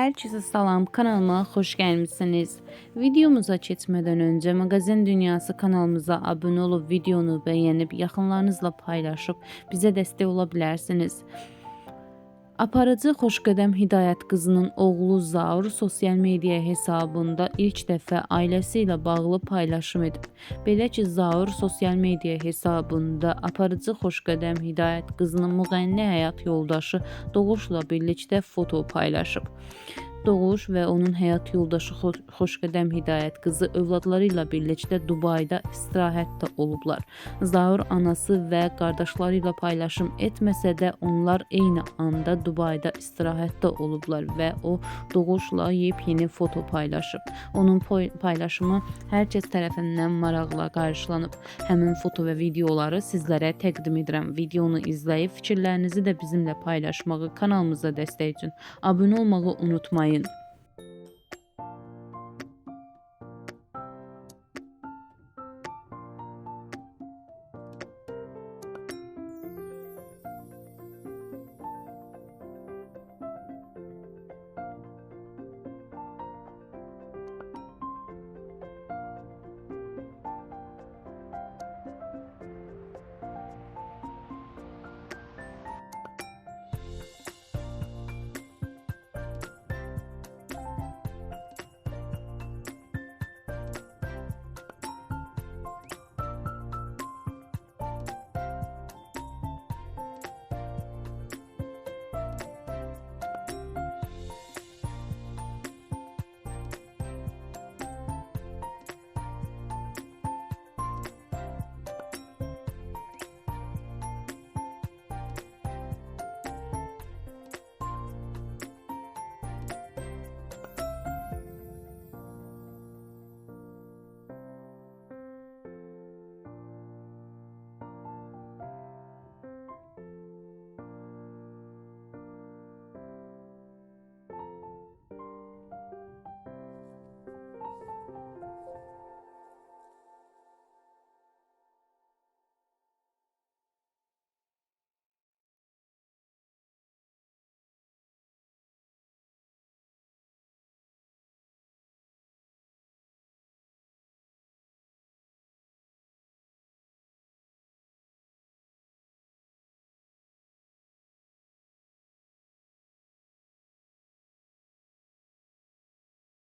Herkese salam, kanalıma hoş gelmişsiniz. Videomuza geçmeden önce Magazin Dünyası kanalımıza abone olup videonu beğenip yakınlarınızla paylaşıp bize destek olabilirsiniz. Aparıcı Xoşqədəm Hidayət qızının oğlu Zaur sosial media hesabında ilk dəfə ailəsi ilə bağlı paylaşım edib. Belə ki, Zaur sosial media hesabında aparıcı Xoşqədəm Hidayət qızının müğənni həyat yoldaşı Doğuşla birlikdə foto paylaşıb. Doğuş və onun həyat yoldaşı Xoşqədəm Hidayət qızı övladları ilə birlikdə Dubayda istirahətdə olublar. Zaur anası və qardaşları ilə paylaşım etməsə də onlar eyni anda Dubayda istirahətdə olublar və o Doğuşla yepyeni foto paylaşıb. Onun paylaşımı hər kəs tərəfindən maraqla qarşılanıb. Həmin foto və videoları sizlərə təqdim edirəm. Videonu izləyib fikirlərinizi də bizimlə paylaşmağı, kanalımıza dəstək üçün abunə olmağı unutmayın.